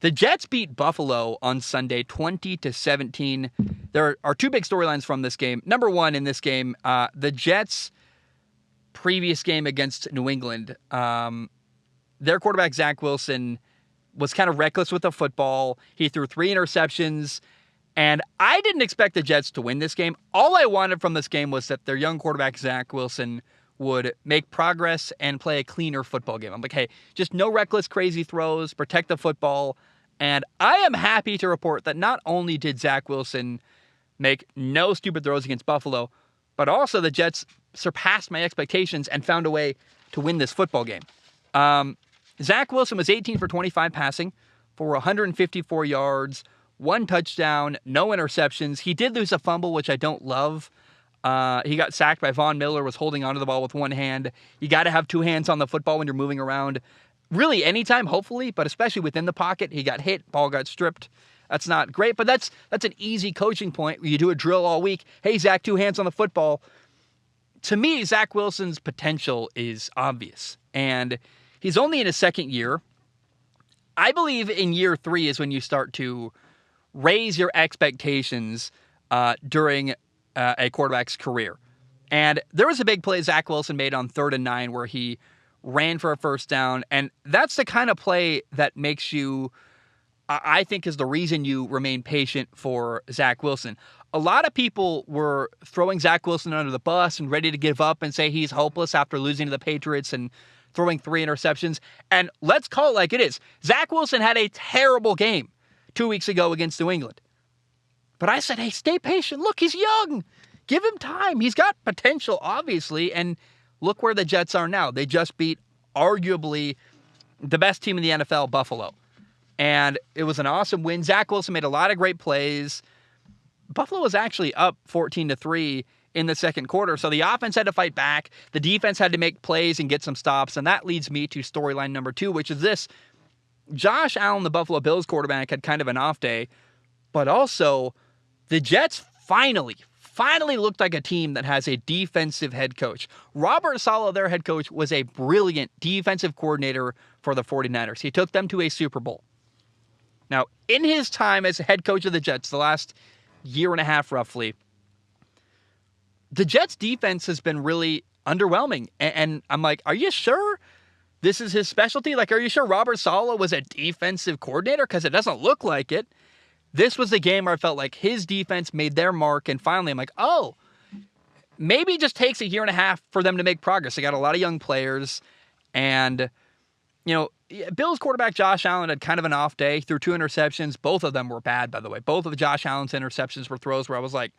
The Jets beat Buffalo on Sunday 20-17. There are two big storylines from this game. Number one, in this game, the Jets' previous game against New England, their quarterback, Zach Wilson, was kind of reckless with the football. He threw 3 interceptions, and I didn't expect the Jets to win this game. All I wanted from this game was that their young quarterback, Zach Wilson, would make progress and play a cleaner football game. I'm like, hey, just no reckless, crazy throws, protect the football. And I am happy to report that not only did Zach Wilson make no stupid throws against Buffalo, but also the Jets surpassed my expectations and found a way to win this football game. Zach Wilson was 18 for 25 passing for 154 yards, 1 touchdown, no interceptions. He did lose a fumble, which I don't love. He got sacked by Von Miller, was holding onto the ball with one hand. You got to have 2 hands on the football when you're moving around. Really anytime, hopefully, but especially within the pocket. He got hit, ball got stripped. That's not great, but that's an easy coaching point where you do a drill all week. Hey, Zach, 2 hands on the football. To me, Zach Wilson's potential is obvious, and he's only in his second year. I believe in year 3 is when you start to raise your expectations during a quarterback's career. And there was a big play Zach Wilson made on 3rd and 9 where he ran for a first down. And that's the kind of play that makes you, I think, is the reason you remain patient for Zach Wilson. A lot of people were throwing Zach Wilson under the bus and ready to give up and say he's hopeless after losing to the Patriots and throwing 3 interceptions. And let's call it like it is. Zach Wilson had a terrible game 2 weeks ago against New England. But I said, hey, stay patient. Look, he's young. Give him time. He's got potential, obviously. And look where the Jets are now. They just beat arguably the best team in the NFL, Buffalo. And it was an awesome win. Zach Wilson made a lot of great plays. Buffalo was actually up 14-3 in the second quarter. So the offense had to fight back. The defense had to make plays and get some stops. And that leads me to storyline number 2, which is this. Josh Allen, the Buffalo Bills quarterback, had kind of an off day. But also, the Jets finally looked like a team that has a defensive head coach. Robert Saleh, their head coach, was a brilliant defensive coordinator for the 49ers. He took them to a Super Bowl. Now, in his time as head coach of the Jets, the last year and a half roughly, the Jets defense has been really underwhelming. And I'm like, are you sure this is his specialty? Like, are you sure Robert Saleh was a defensive coordinator? Because it doesn't look like it. This was the game where I felt like his defense made their mark, and finally I'm like, oh, maybe it just takes a year and a half for them to make progress. They got a lot of young players, and, you know, Bills quarterback Josh Allen had kind of an off day, threw 2 interceptions. Both of them were bad, by the way. Both of Josh Allen's interceptions were throws where I was like,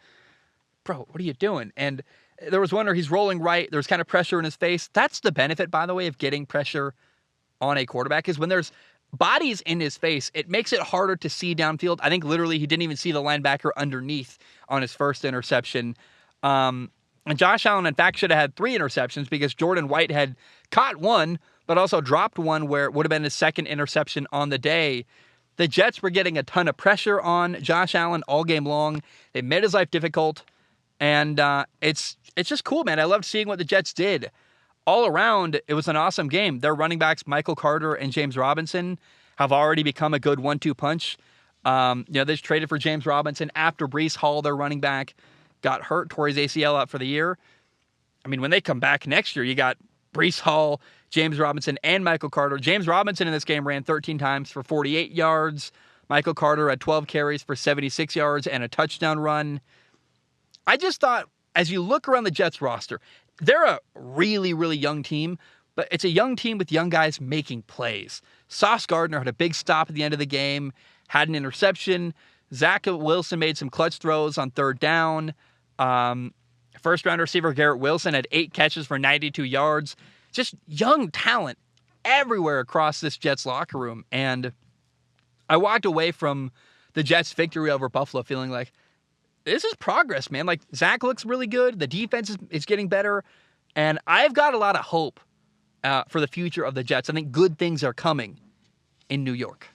bro, what are you doing? And there was one where he's rolling right. There was kind of pressure in his face. That's the benefit, by the way, of getting pressure on a quarterback, is when there's bodies in his face, it makes it harder to see downfield. I think literally he didn't even see the linebacker underneath on his first interception. And Josh Allen, in fact, should have had 3 interceptions because Jordan White had caught 1, but also dropped 1 where it would have been his second interception on the day. The Jets were getting a ton of pressure on Josh Allen all game long. They made his life difficult. And it's just cool, man. I loved seeing what the Jets did. All around, it was an awesome game. Their running backs, Michael Carter and James Robinson, have already become a good 1-2 punch. They just traded for James Robinson after Breece Hall, their running back, got hurt, tore his ACL out for the year. I mean, when they come back next year, you got Breece Hall, James Robinson, and Michael Carter. James Robinson in this game ran 13 times for 48 yards. Michael Carter had 12 carries for 76 yards and a touchdown run. I just thought, as you look around the Jets roster, they're a really, really young team, but it's a young team with young guys making plays. Sauce Gardner had a big stop at the end of the game, had an interception. Zach Wilson made some clutch throws on 3rd down. First-round receiver Garrett Wilson had 8 catches for 92 yards. Just young talent everywhere across this Jets locker room. And I walked away from the Jets' victory over Buffalo feeling like, this is progress, man. Like, Zach looks really good. The defense is getting better. And I've got a lot of hope for the future of the Jets. I think good things are coming in New York.